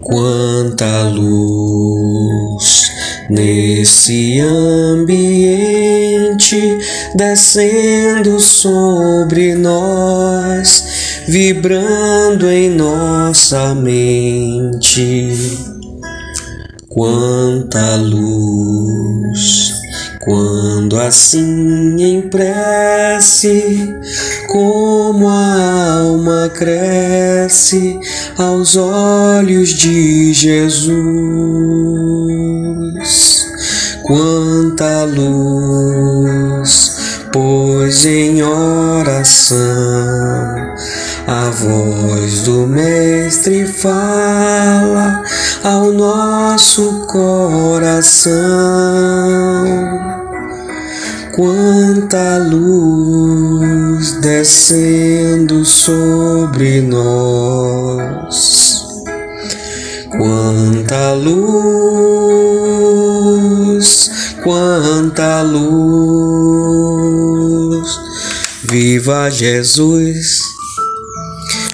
Quanta luz nesse ambiente descendo sobre nós, vibrando em nossa mente. Quanta luz, quando assim em prece, como a alma cresce aos olhos de Jesus. Quanta luz, pois em oração a voz do Mestre fala ao nosso coração. Quanta luz descendo sobre nós. Quanta luz, quanta luz. Viva Jesus!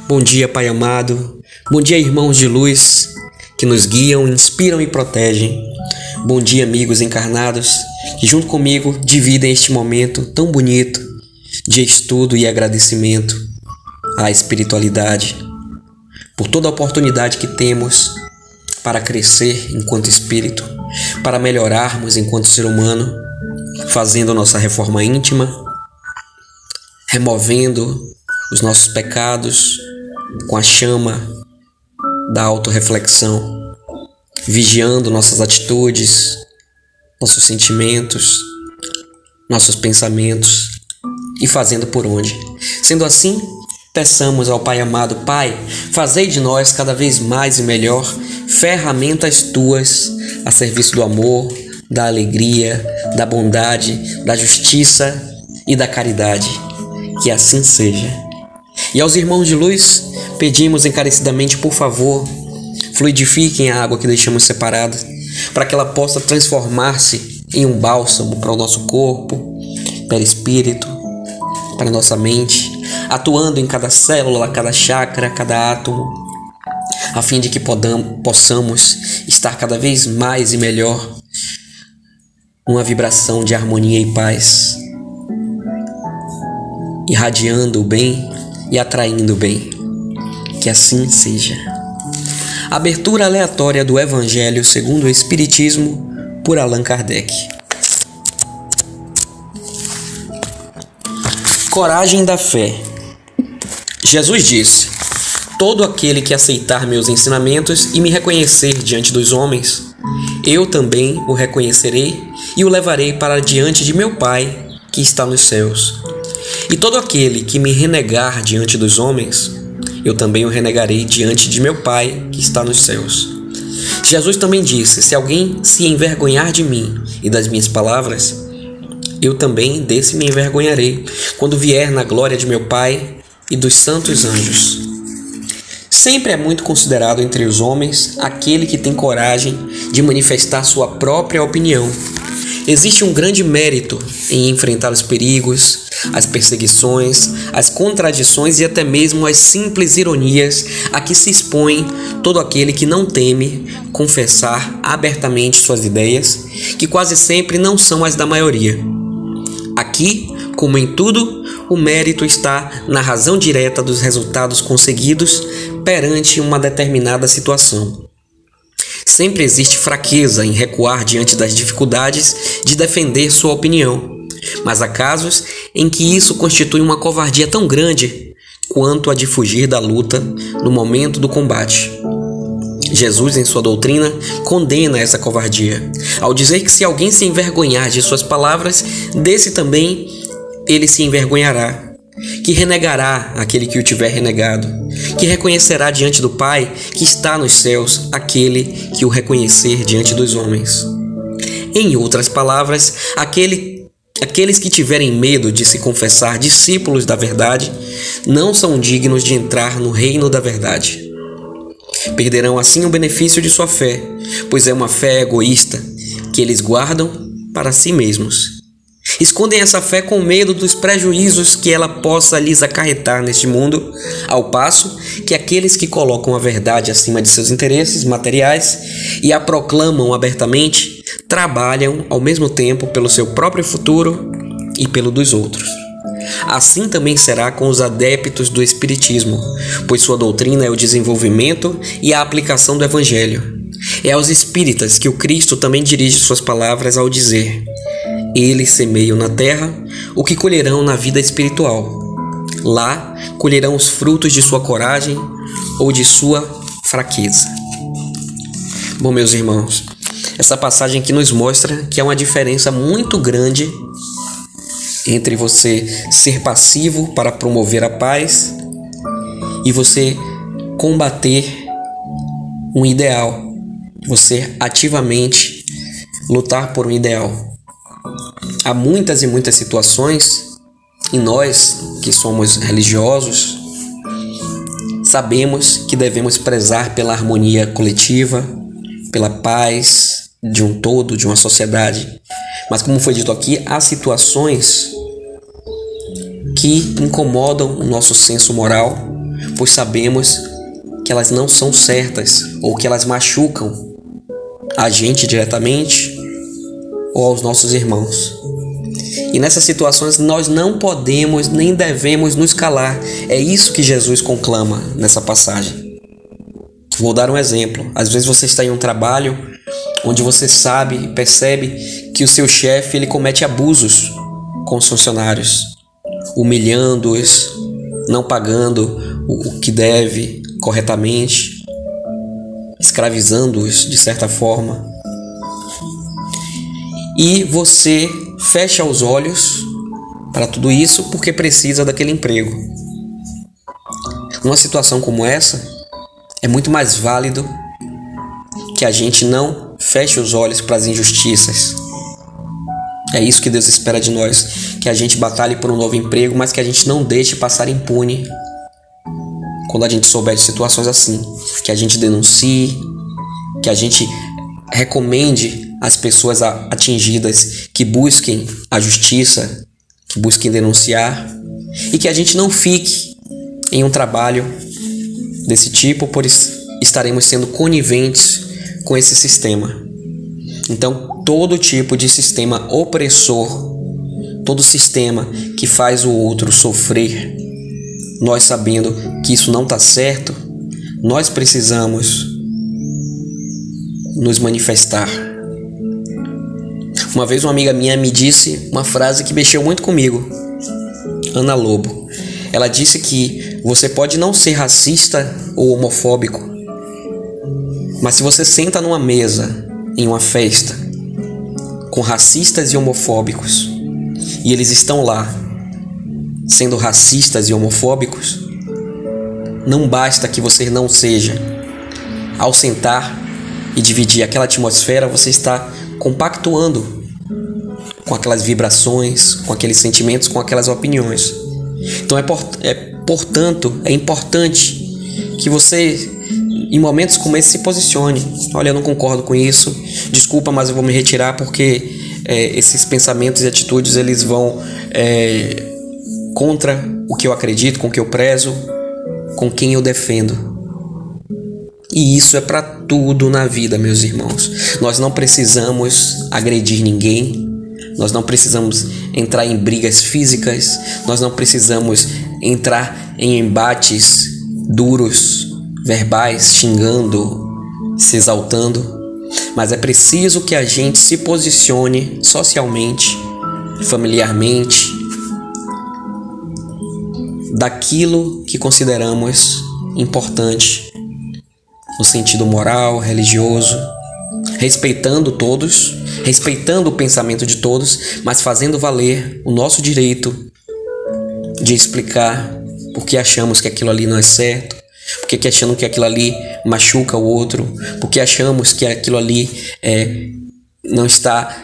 Bom dia, Pai amado. Bom dia, irmãos de luz que nos guiam, inspiram e protegem. Bom dia, amigos encarnados que junto comigo dividem este momento tão bonito de estudo e agradecimento à espiritualidade por toda a oportunidade que temos para crescer enquanto espírito, para melhorarmos enquanto ser humano, fazendo nossa reforma íntima, removendo os nossos pecados com a chama da autorreflexão, vigiando nossas atitudes, nossos sentimentos, nossos pensamentos e fazendo por onde. Sendo assim, peçamos ao Pai amado: Pai, fazei de nós cada vez mais e melhor ferramentas Tuas a serviço do amor, da alegria, da bondade, da justiça e da caridade. Que assim seja. E aos irmãos de luz, pedimos encarecidamente, por favor, fluidifiquem a água que deixamos separada, para que ela possa transformar-se em um bálsamo para o nosso corpo, perispírito, para a nossa mente, atuando em cada célula, cada chakra, cada átomo, a fim de que possamos estar cada vez mais e melhor numa vibração de harmonia e paz, irradiando o bem e atraindo o bem. Que assim seja. Abertura aleatória do Evangelho segundo o Espiritismo, por Allan Kardec. Coragem da fé. Jesus disse: todo aquele que aceitar meus ensinamentos e me reconhecer diante dos homens, eu também o reconhecerei e o levarei para diante de meu Pai que está nos céus. E todo aquele que me renegar diante dos homens, eu também o renegarei diante de meu Pai que está nos céus. Jesus também disse: se alguém se envergonhar de mim e das minhas palavras, eu também desse me envergonharei, quando vier na glória de meu Pai e dos santos anjos. Sempre é muito considerado entre os homens aquele que tem coragem de manifestar sua própria opinião. Existe um grande mérito em enfrentar os perigos, as perseguições, as contradições e até mesmo as simples ironias a que se expõe todo aquele que não teme confessar abertamente suas ideias, que quase sempre não são as da maioria. Aqui, como em tudo, o mérito está na razão direta dos resultados conseguidos perante uma determinada situação. Sempre existe fraqueza em recuar diante das dificuldades de defender sua opinião, mas há casos em que isso constitui uma covardia tão grande quanto a de fugir da luta no momento do combate. Jesus, em sua doutrina, condena essa covardia, ao dizer que se alguém se envergonhar de suas palavras, desse também ele se envergonhará, que renegará aquele que o tiver renegado, que reconhecerá diante do Pai que está nos céus aquele que o reconhecer diante dos homens. Em outras palavras, aqueles que tiverem medo de se confessar discípulos da verdade não são dignos de entrar no reino da verdade. Perderão assim o benefício de sua fé, pois é uma fé egoísta que eles guardam para si mesmos. Escondem essa fé com medo dos prejuízos que ela possa lhes acarretar neste mundo, ao passo que aqueles que colocam a verdade acima de seus interesses materiais e a proclamam abertamente, trabalham ao mesmo tempo pelo seu próprio futuro e pelo dos outros. Assim também será com os adeptos do Espiritismo, pois sua doutrina é o desenvolvimento e a aplicação do Evangelho. É aos espíritas que o Cristo também dirige suas palavras ao dizer: eles semeiam na terra o que colherão na vida espiritual. Lá colherão os frutos de sua coragem ou de sua fraqueza. Bom, meus irmãos, essa passagem aqui nos mostra que há uma diferença muito grande entre você ser passivo para promover a paz e você combater um ideal, você ativamente lutar por um ideal. Há muitas e muitas situações, e nós que somos religiosos sabemos que devemos prezar pela harmonia coletiva, pela paz de um todo, de uma sociedade. Mas como foi dito aqui, há situações que incomodam o nosso senso moral, pois sabemos que elas não são certas ou que elas machucam a gente diretamente ou aos nossos irmãos. E nessas situações nós não podemos nem devemos nos calar. É isso que Jesus conclama nessa passagem. Vou dar um exemplo. Às vezes você está em um trabalho onde você sabe e percebe que o seu chefe ele comete abusos com os funcionários, humilhando-os, não pagando o que deve corretamente, escravizando-os de certa forma. E você fecha os olhos para tudo isso porque precisa daquele emprego. Numa situação como essa, é muito mais válido que a gente não feche os olhos para as injustiças. É isso que Deus espera de nós, que a gente batalhe por um novo emprego, mas que a gente não deixe passar impune quando a gente souber de situações assim, que a gente denuncie, que a gente recomende às pessoas atingidas que busquem a justiça, que busquem denunciar, e que a gente não fique em um trabalho desse tipo, pois estaremos sendo coniventes com esse sistema. Então, todo tipo de sistema opressor, todo sistema que faz o outro sofrer, nós sabendo que isso não está certo, nós precisamos nos manifestar. Uma vez uma amiga minha me disse uma frase que mexeu muito comigo, Ana Lobo. Ela disse que você pode não ser racista ou homofóbico, mas se você senta numa mesa, em uma festa, com racistas e homofóbicos, e eles estão lá, sendo racistas e homofóbicos, não basta que você não seja. Ao sentar e dividir aquela atmosfera, você está compactuando com aquelas vibrações, com aqueles sentimentos, com aquelas opiniões. Então portanto, é importante que você, em momentos como esse, se posicione. Olha, eu não concordo com isso, desculpa, mas eu vou me retirar porque esses pensamentos e atitudes eles vão contra o que eu acredito, com o que eu prezo, com quem eu defendo. E isso é para tudo na vida, meus irmãos. Nós não precisamos agredir ninguém, nós não precisamos entrar em brigas físicas, nós não precisamos entrar em embates duros, verbais, xingando, se exaltando, mas é preciso que a gente se posicione socialmente, familiarmente, daquilo que consideramos importante, no sentido moral, religioso, respeitando todos, respeitando o pensamento de todos, mas fazendo valer o nosso direito de explicar por que achamos que aquilo ali não é certo, por que achamos que aquilo ali machuca o outro, por que achamos que aquilo ali não está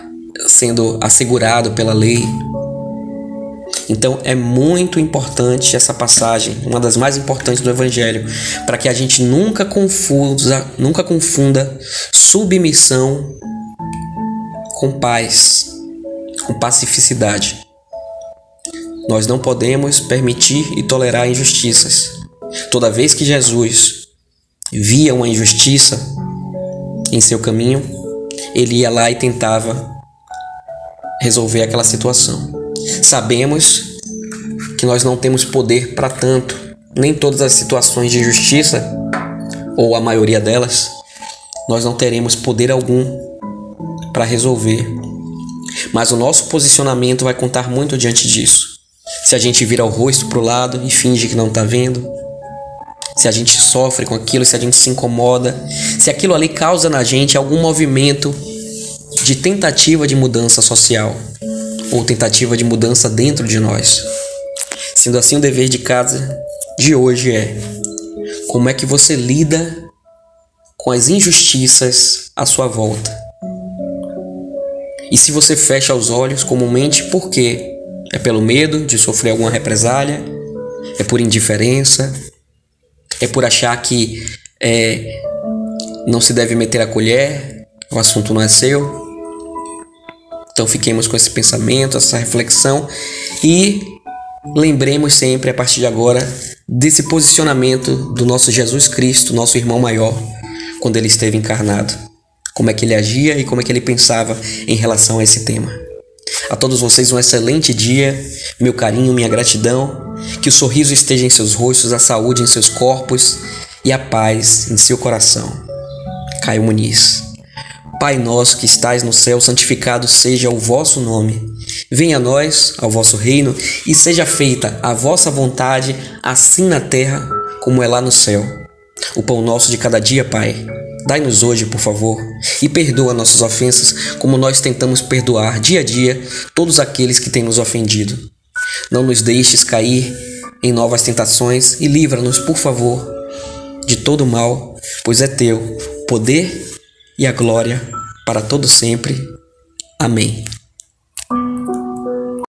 sendo assegurado pela lei. Então é muito importante essa passagem, uma das mais importantes do Evangelho, para que a gente nunca confunda submissão com paz, com pacificidade. Nós não podemos permitir e tolerar injustiças. Toda vez que Jesus via uma injustiça em seu caminho, ele ia lá e tentava resolver aquela situação. Sabemos que nós não temos poder para tanto. Nem todas as situações de injustiça, ou a maioria delas, nós não teremos poder algum para resolver. Mas o nosso posicionamento vai contar muito diante disso. Se a gente vira o rosto para o lado e finge que não está vendo, se a gente sofre com aquilo, se a gente se incomoda, se aquilo ali causa na gente algum movimento de tentativa de mudança social ou tentativa de mudança dentro de nós. Sendo assim, o dever de casa de hoje é: como é que você lida com as injustiças à sua volta? E se você fecha os olhos comumente, por quê? É pelo medo de sofrer alguma represália? É por indiferença? É por achar que não se deve meter a colher? O assunto não é seu? Então fiquemos com esse pensamento, essa reflexão e lembremos sempre, a partir de agora, desse posicionamento do nosso Jesus Cristo, nosso irmão maior, quando ele esteve encarnado. Como é que ele agia e como é que ele pensava em relação a esse tema. A todos vocês um excelente dia, meu carinho, minha gratidão, que o sorriso esteja em seus rostos, a saúde em seus corpos e a paz em seu coração. Caio Muniz. Pai nosso que estais no céu, santificado seja o vosso nome. Venha a nós, ao vosso reino, e seja feita a vossa vontade, assim na terra como é lá no céu. O pão nosso de cada dia, Pai, dai-nos hoje, por favor, e perdoa nossas ofensas, como nós tentamos perdoar dia a dia todos aqueles que têm nos ofendido. Não nos deixes cair em novas tentações e livra-nos, por favor, de todo mal, pois é teu o poder e a glória para todo sempre. Amém.